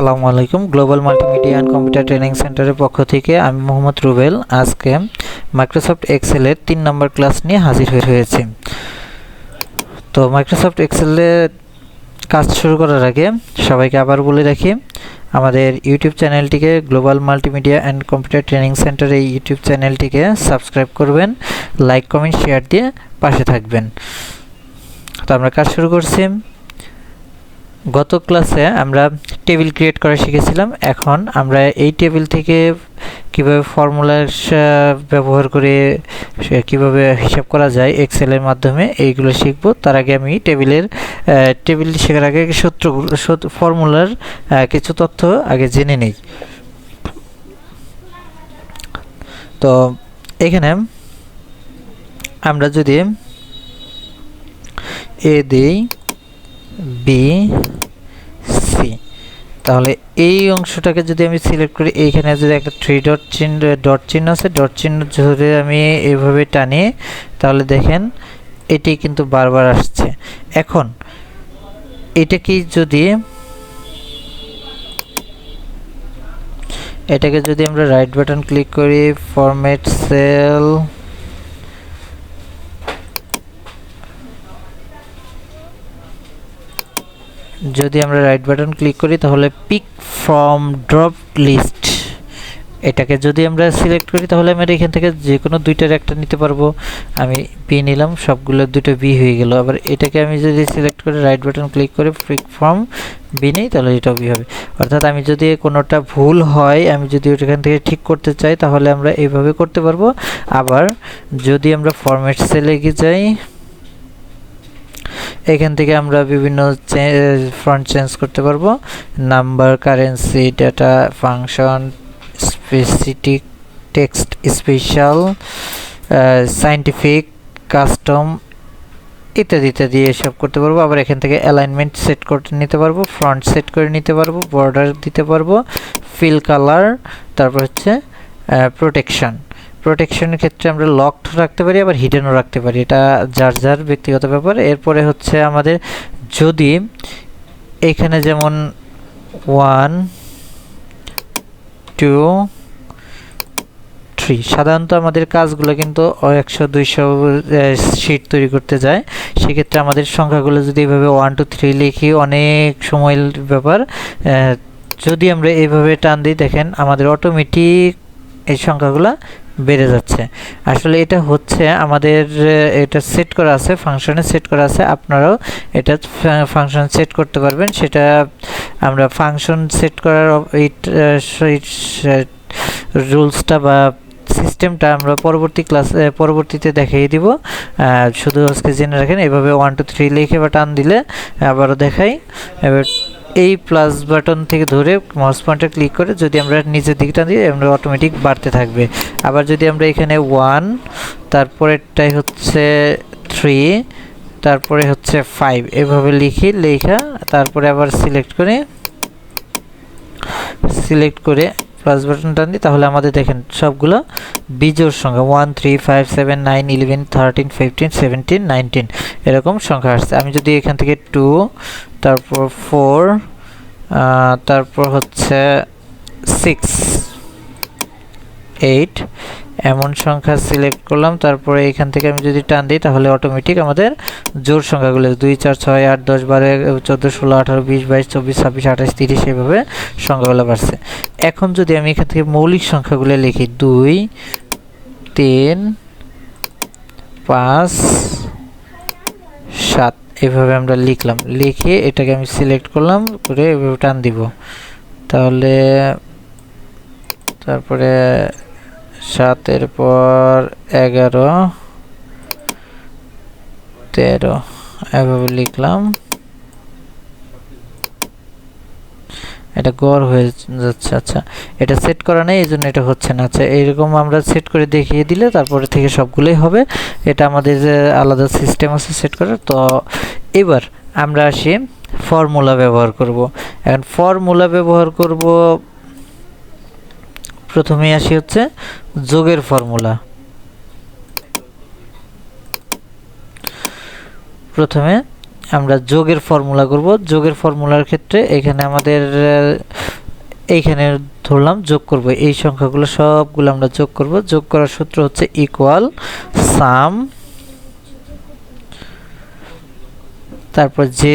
আসসালামু আলাইকুম। Global multimedia and computer training সেন্টারের পক্ষ থেকে আমি মোহাম্মদ রুবেল আজকে মাইক্রোসফট এক্সেলের 3 নম্বর ক্লাস নিয়ে হাজির হয়েছি। তো মাইক্রোসফট এক্সেলের কাজ শুরু করার আগে সবাইকে আবার বলে রাখি, আমাদের ইউটিউব চ্যানেলটিকে global multimedia and computer training centre এই ইউটিউব চ্যানেলটিকে সাবস্ক্রাইব করবেন, লাইক কমেন্ট শেয়ার দিয়ে পাশে থাকবেন। তো আমরা কাজ শুরু করছি। গত ক্লাসে আমরা টেবিল ক্রিয়েট করা শিখেছিলাম। এখন আমরা এই টেবিল থেকে কিভাবে ফর্মুলা ব্যবহার করে কিভাবে হিসাব করা যায় এক্সেলের মাধ্যমে এইগুলো শিখব। তার আগে আমি টেবিল শেখার আগে ফর্মুলার কিছু তথ্য আগে জেনে নেই। তো এখানে আমরা যদি এ দিই বি সি, তাহলে এই অংশটাকে যদি আমি সিলেক্ট করি, এইখানে যদি একটা ডট চিহ্ন আছে, ডট চিহ্ন ধরে আমি এইভাবে টানি, তাহলে দেখেন এটি কিন্তু বারবার আসছে। এখন এটাকে যদি আমরা রাইট বাটন ক্লিক করি, ফরম্যাট সেল, যদি আমরা রাইট বাটন ক্লিক করি তাহলে পিক ফ্রম ড্রপ লিস্ট, এটাকে যদি আমরা সিলেক্ট করি তাহলে আমরা এখান থেকে যে কোনো দুইটার একটা নিতে পারবো। আমি বি নিলাম, সবগুলো দুটো বি হয়ে গেল। আবার এটাকে আমি যদি সিলেক্ট করে রাইট বাটন ক্লিক করে পিক ফ্রম বি নেই, তাহলে এটাও বি হবে। অর্থাৎ আমি যদি কোনোটা ভুল হয়, আমি যদি এখান থেকে ঠিক করতে চাই, তাহলে আমরা এইভাবে করতে পারবো। আবার যদি আমরা ফরম্যাট সেলে যাই, এখান থেকে আমরা বিভিন্ন ফন্ট চেঞ্জ করতে পারবো, number, currency, data, function, specific, text, special, scientific, custom ইত্যাদি ইত্যাদি এসব করতে পারবো। আবার এখান থেকে অ্যালাইনমেন্ট সেট করে নিতে পারবো, ফন্ট সেট করে নিতে পারবো, বর্ডার দিতে পারবো, ফিল কালার, তারপর হচ্ছে প্রোটেকশনের ক্ষেত্রে আমরা লকড রাখতে পারি, আবার হিডেনও রাখতে পারি, এটা যার যার ব্যক্তিগত ব্যাপার। এরপরে হচ্ছে আমাদের যদি এখানে যেমন 1 2 3 সাধারণত আমাদের কাজগুলো কিন্তু 100-200 শিট তৈরি করতে যায়, সেক্ষেত্রে আমাদের সংখ্যাগুলো যদি এইভাবে 1 2 3 লিখি, অনেক সময়ের ব্যাপার। যদি আমরা এইভাবে টান দিই, দেখেন আমাদের অটোমেটিক এই সংখ্যাগুলো বেড়ে যাচ্ছে। আসলে এটা হচ্ছে আমাদের এটা সেট করা আছে, ফাংশনে সেট করা আছে। আপনারাও এটা ফাংশন সেট করতে পারবেন। সেটা আমরা ফাংশন সেট করার রুলসটা বা সিস্টেমটা আমরা পরবর্তীতে দেখিয়ে দিব। শুধু আজকে জেনে রাখেন, এভাবে 1 2 3 লিখে বা টান দিলে আবারও দেখাই। এবার এই প্লাস বাটন থেকে ধরে মাউস পয়েন্টার ক্লিক করে যদি আমরা নিচের দিকে টান দিই, আমরা অটোমেটিক বাড়তে থাকবে। আবার যদি আমরা এখানে 1, তারপরেরটাই হচ্ছে 3, তারপরে হচ্ছে 5 এভাবে লেখা, তারপরে আবার সিলেক্ট করে প্লাস বাটন টান দিই, তাহলে আমাদের দেখেন সবগুলো বিজোড় সংখ্যা 1 3 5 7 9 11 13 15 17 19 এরকম সংখ্যা আসছে। আমি যদি এখান থেকে 2, তারপর 4, তারপর হচ্ছে 6 8 এমন সংখ্যা সিলেক্ট করলাম, তারপরে এখান থেকে আমি যদি টান দিই, তাহলে অটোমেটিক আমাদের জোড় সংখ্যাগুলো 2 4 6 8 10 12 14 16 18 20 22 24 26 28 30 এভাবে সংখ্যাগুলো বাড়ছে। এখন যদি আমি এখান থেকে মৌলিক সংখ্যাগুলো লিখি 2 3 5 7 এভাবে আমরা লিখলাম, লিখে এটাকে আমি সিলেক্ট করলাম করে এভাবে টান দিব, তাহলে তারপরে 7 এর পর 11 13 এভাবে লিখলাম। এটা গড় হয়ে যাচ্ছে। আচ্ছা, এটা সেট করা নেই, এই জন্য এটা হচ্ছে না। আচ্ছা, এরকম আমরা সেট করে দেখিয়ে দিলে তারপরে থেকে সবগুলোই হবে। এটা আমাদের আলাদা সিস্টেম আছে সেট করার। তো এবার আমরা আসি ফর্মুলা ব্যবহার করব। এখন ফর্মুলা ব্যবহার করব, প্রথমে আসি হচ্ছে যোগের ফর্মুলা। প্রথমে আমরা যোগের ফর্মুলা করব। যোগের ফর্মুলার ক্ষেত্রে এখানে আমাদের এইখানে ধরলাম যোগ করব, এই সংখ্যাগুলো সবগুলো আমরা যোগ করব। যোগ করার সূত্র হচ্ছে ইকুয়াল সাম, তারপর যে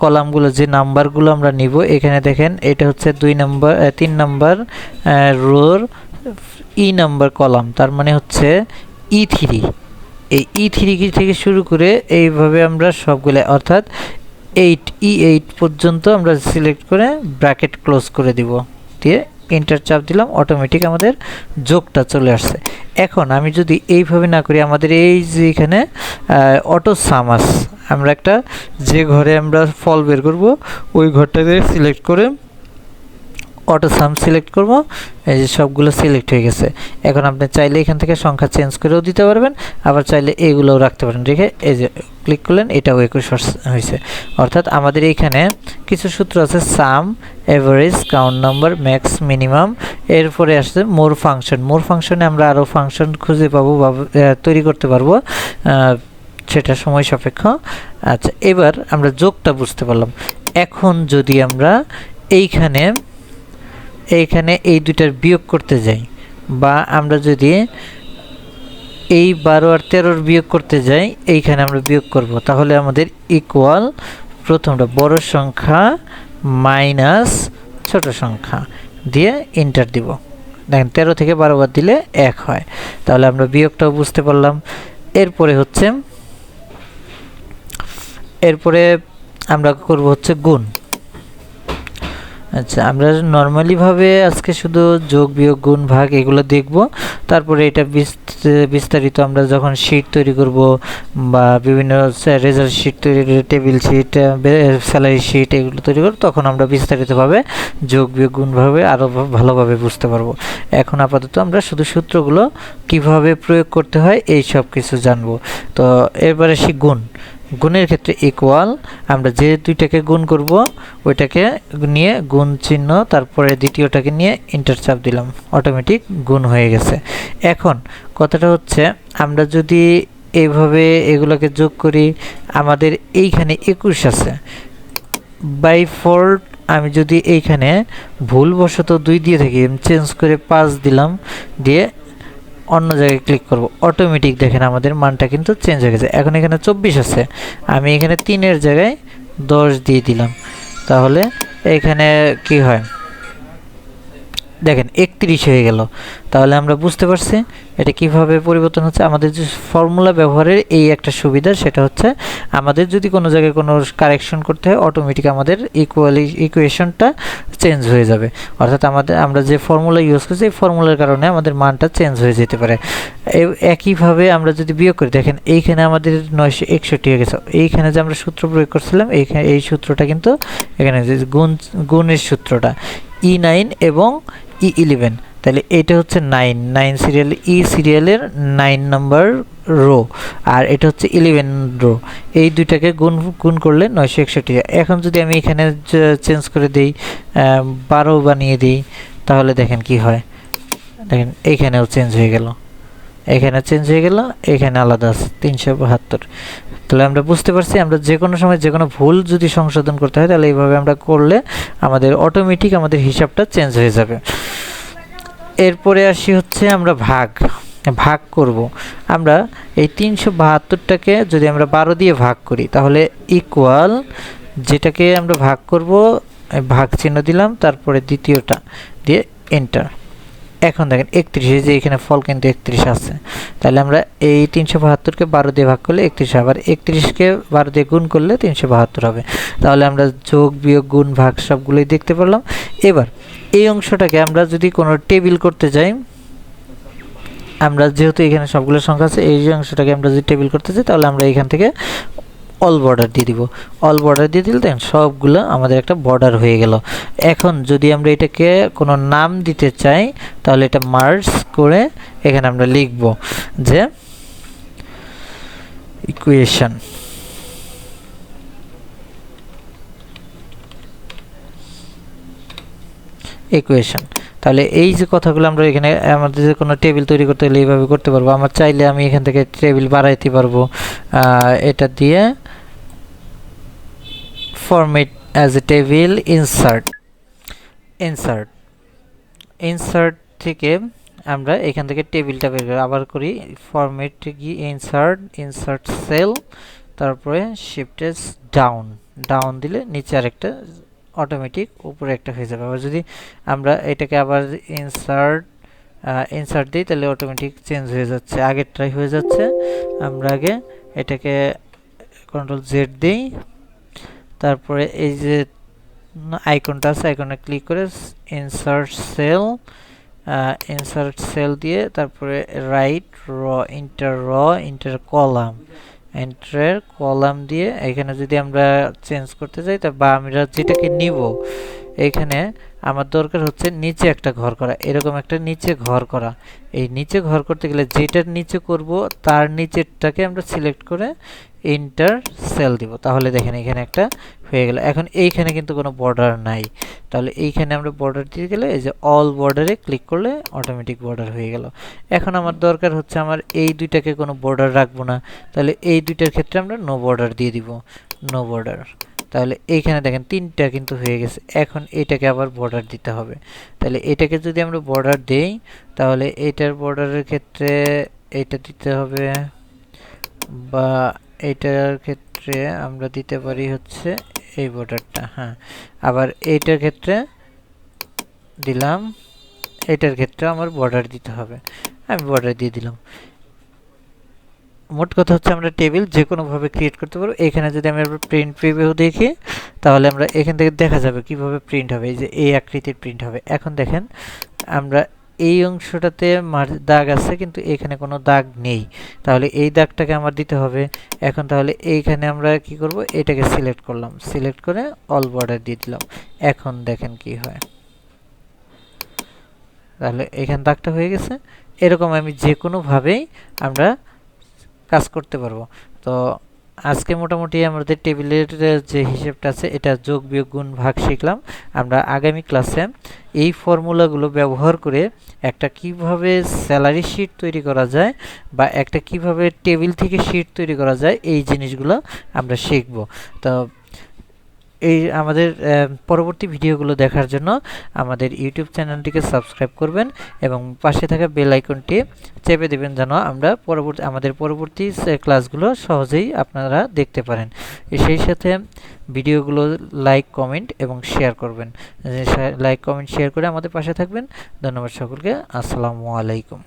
কলামগুলো যে নাম্বারগুলো আমরা নিব, এখানে দেখেন এটা হচ্ছে 3 নাম্বার রোর ই নাম্বার কলাম, তার মানে হচ্ছে E3। এই E3 থেকে শুরু করে এইভাবে আমরা সবগুলো অর্থাৎ 8 E8 পর্যন্ত আমরা সিলেক্ট করে ব্র্যাকেট ক্লোজ করে দিব, দিয়ে এন্টার চাপ দিলাম, অটোমেটিক আমাদের যোগটা চলে আসছে। এখন আমি যদি এইভাবে না করি, আমাদের এই যে এখানে অটো সামাস, আমরা একটা যে ঘরে আমরা ফল বের করব ওই ঘরটাকে সিলেক্ট করে অটো সাম সিলেক্ট করব, এই যে সবগুলো সিলেক্ট হয়ে গেছে। এখন আপনি চাইলে এখান থেকে সংখ্যা চেঞ্জ করেও দিতে পারবেন, আবার চাইলে এগুলোও রাখতে পারেন। রেখে এই যে ক্লিক করলেন, এটাও 21 হয়েছে। অর্থাৎ আমাদের এইখানে কিছু সূত্র আছে, sum, average, count number, max, minimum, এরপরে আসছে মোর ফাংশন। মোর ফাংশনে আমরা আরও ফাংশন খুঁজে পাবো বা তৈরি করতে পারবো, সেটা সময় সাপেক্ষ। আচ্ছা, এবার আমরা যোগটা বুঝতে পারলাম। এখন যদি আমরা এইখানে এই দুইটার বিয়োগ করতে যাই, বা আমরা যদি এই 12 আর 13 বিয়োগ করতে যাই, এইখানে আমরা বিয়োগ করব, তাহলে আমাদের ইকুয়াল প্রথমটা বড় সংখ্যা মাইনাস ছোট সংখ্যা দিয়ে এন্টার দিব। দেখেন 13 থেকে 12 বাদ দিলে 1 হয়, তাহলে আমরা বিয়োগটাও বুঝতে পারলাম। এরপরে আমরা করব হচ্ছে গুণ। আচ্ছা, আমরা নর্মালি ভাবে আজকে শুধু যোগ, বিয়োগ, গুণ, ভাগ এগুলো দেখব। তারপরে এটা বিস্তারিত আমরা যখন শীট তৈরি করব বা বিভিন্ন রেজাল্ট শীট তৈরি, টেবিল শীট, স্যালারি শীট এগুলো তৈরি করব, তখন আমরা বিস্তারিতভাবে যোগ, বিয়োগ, গুণ ভাবে আরও ভালোভাবে বুঝতে পারবো। এখন আপাতত আমরা শুধু সূত্রগুলো কিভাবে প্রয়োগ করতে হয় এই সব কিছু জানবো। তো এবারে আসি গুণ। গুণের ক্ষেত্রে ইকুয়াল, আমরা যে দুইটাকে গুণ করব ওইটাকে নিয়ে গুণ চিহ্ন, তারপরে দ্বিতীয়টাকে নিয়ে এন্টার চাপ দিলাম, অটোমেটিক গুণ হয়ে গেছে। এখন কথাটা হচ্ছে, আমরা যদি এইভাবে এগুলোকে যোগ করি, আমাদের এইখানে 21 আছে। বাই ডিফল্ট আমি যদি এইখানে ভুলবশত 2 দিয়ে থাকি, চেঞ্জ করে 5 দিলাম, দিয়ে অন্য জায়গায় ক্লিক করব, অটোমেটিক দেখেন আমাদের মানটা কিন্তু চেঞ্জ হয়ে গেছে। এখন এখানে 24 আছে, আমি এখানে 3 এর জায়গায় 10 দিয়ে দিলাম, তাহলে এখানে কি হয় দেখেন 31 হয়ে গেল। তাহলে আমরা বুঝতে পারছি এটা কিভাবে পরিবর্তন হচ্ছে। আমাদের যে ফর্মুলা ব্যবহারের এই একটা সুবিধা, সেটা হচ্ছে আমাদের যদি কোনো জায়গায় কোনো কারেকশন করতে হয়, অটোমেটিক আমাদের ইকুয়েশনটা চেঞ্জ হয়ে যাবে। অর্থাৎ আমরা যে ফর্মুলা ইউজ করছি, এই ফর্মুলার কারণে আমাদের মানটা চেঞ্জ হয়ে যেতে পারে। একইভাবে আমরা যদি বিয়োগ করি, দেখেন এইখানে আমাদের 961 হয়ে গেছে। এইখানে যে আমরা সূত্র প্রয়োগ করছিলাম, এই সূত্রটা কিন্তু এখানে যে গুণের সূত্রটা E9 এবং E11, তাহলে এটা হচ্ছে 9 সিরিয়াল, সিরিয়ালের 9 নাম্বার রো, আর এটা হচ্ছে 11 রো। এই দুইটাকে গুণ করলে 961। এখন যদি আমি এখানে চেঞ্জ করে দিই, 12 বানিয়ে দিই, তাহলে দেখেন কি হয়। দেখেন এইখানেও চেঞ্জ হয়ে গেল, এখানে চেঞ্জ হয়ে গেল, এখানে আলাদা আছে 372। তাহলে আমরা বুঝতে পারছি, আমরা যে কোনো সময় যে কোনো ভুল যদি সংশোধন করতে হয়, তাহলে এইভাবে আমরা করলে আমাদের অটোমেটিক আমাদের হিসাবটা চেঞ্জ হয়ে যাবে। এরপরে আসি হচ্ছে আমরা ভাগ করব। আমরা এই 372টাকে যদি আমরা 12 দিয়ে ভাগ করি, তাহলে ইকুয়াল, যেটাকে আমরা ভাগ করব ভাগ চিহ্ন দিলাম, তারপরে দ্বিতীয়টা দিয়ে এন্টার। এখন দেখেন 31, যে এখানে ফল কিন্তু 31 আছে, তাহলে আমরা এই 372কে 12 দিয়ে ভাগ করলে 31, আবার 31কে 12 দিয়ে গুণ করলে 372 হবে। তাহলে আমরা যোগ, বিয়োগ, গুণ, ভাগ সবগুলোই দেখতে পারলাম। এবার এই অংশটাকে আমরা যদি কোনো টেবিল করতে যাই, আমরা যেহেতু এখানে সবগুলো সংখ্যা আছে, এই যে অংশটাকে আমরা যদি টেবিল করতে চাই, তাহলে আমরা এখান থেকে অল বর্ডার দিয়ে দিব। অল বর্ডার দিয়ে দিলে দেখেন সবগুলো আমাদের একটা বর্ডার হয়ে গেল। এখন যদি আমরা এটাকে কোনো নাম দিতে চাই, তাহলে এটা মার্জ করে এখানে আমরা লিখব যে ইকুয়েশন। তাহলে এই যে কথাগুলো আমরা এখানে আমাদের যে কোনো টেবিল তৈরি করতে হলে এইভাবে করতে পারবো। আমার চাইলে আমি এখান থেকে টেবিল বাড়াইতে পারবো, এটা দিয়ে format as a table insert insert থেকে আমরা এখান থেকে টেবিলটা বের করে আবার করি ফরম্যাট গিয়ে ইনসার্ট সেল, তারপরে শিফট ডাউন দিলে নিচে আরেকটা অটোমেটিক উপরে একটা হয়ে যাবে। আবার যদি আমরা এটাকে আবার ইনসার্ট দিই তাহলে অটোমেটিক চেঞ্জ হয়ে যাচ্ছে, আগেরটাই হয়ে যাচ্ছে। আমরা আগে এটাকে কন্ট্রোল জেড দিই, তারপরে এই যে আইকনটা আছে আইকনে ক্লিক করে ইনসার্ট সেল দিয়ে তারপরে রাইট ইন্টার কলাম দিয়ে এখানে যদি আমরা চেঞ্জ করতে চাই বা আমরা যেটাকে নিব, এখানে আমার দরকার হচ্ছে নিচে একটা ঘর করা, এরকম একটা নিচে ঘর করা। এই নিচে ঘর করতে গেলে যেটার নিচে করব তার নিচেরটাকে আমরা সিলেক্ট করে ইন্টার সেল দিব, তাহলে দেখেন এখানে একটা হয়ে গেল। এখন এইখানে কিন্তু কোনো বর্ডার নাই, তাহলে এইখানে আমরা বর্ডার দিয়ে গেলে এই যে অল বর্ডারে ক্লিক করলে অটোমেটিক বর্ডার হয়ে গেল। এখন আমার দরকার হচ্ছে আমার এই দুইটাকে কোনো বর্ডার রাখবো না, তাহলে এই দুইটার ক্ষেত্রে আমরা নো বর্ডার দিয়ে দিব, নো বর্ডার। তাহলে এইখানে দেখেন তিনটা কিন্তু হয়ে গেছে। এখন এটাকে আবার বর্ডার দিতে হবে, তাহলে এটাকে যদি আমরা বর্ডার দেই তাহলে এটার বর্ডারের ক্ষেত্রে এটা দিতে হবে, বা এটার ক্ষেত্রে আমরা দিতে পারি হচ্ছে এই বর্ডারটা। হ্যাঁ, আবার এইটার ক্ষেত্রে দিলাম, এটার ক্ষেত্রে আমার বর্ডার দিতে হবে, আমি বর্ডার দিয়ে দিলাম। মোট কথা হচ্ছে আমরা টেবিল যে কোনোভাবে ক্রিয়েট করতে পারবো। এখানে যদি আমি প্রিন্ট প্রিভিউ দেখি তাহলে আমরা এখান থেকে দেখা যাবে কিভাবে প্রিন্ট হবে, এই যে এই আকৃতির প্রিন্ট হবে। এখন দেখেন আমরা এই অংশটাতে দাগ আছে কিন্তু এখানে কোনো দাগ নেই, তাহলে এই দাগটাকে আমার দিতে হবে। এখন তাহলে এইখানে আমরা কি করব, এটাকে সিলেক্ট করলাম, সিলেক্ট করে অল বর্ডার দিয়ে দিলাম। এখন দেখেন কি হয়, তাহলে এখানে দাগটা হয়ে গেছে। এরকম আমি যে কোনোভাবেই আমরা কাজ করতে পারবো। তো আজকে মোটামুটি আমাদের টেবিলের যে হিসেবটা আছে এটা যোগ বিয়োগ গুণ ভাগ শিখলাম। আমরা আগামী ক্লাসে এই ফর্মুলাগুলো ব্যবহার করে একটা কিভাবে স্যালারি শিট তৈরি করা যায় বা একটা কিভাবে টেবিল থেকে শিট তৈরি করা যায় এই জিনিসগুলো আমরা শিখব। তো এই আমাদের পরবর্তী ভিডিওগুলো দেখার জন্য আমাদের ইউটিউব চ্যানেলটিকে সাবস্ক্রাইব করবেন এবং পাশে থাকা বেল আইকনটি চেপে দেবেন যেন আমরা আমাদের পরবর্তী ক্লাসগুলো সহজেই আপনারা দেখতে পারেন। সেই সাথে ভিডিওগুলো লাইক কমেন্ট এবং শেয়ার করবেন, লাইক কমেন্ট শেয়ার করে আমাদের পাশে থাকবেন। ধন্যবাদ সকলকে, আসসালামু আলাইকুম।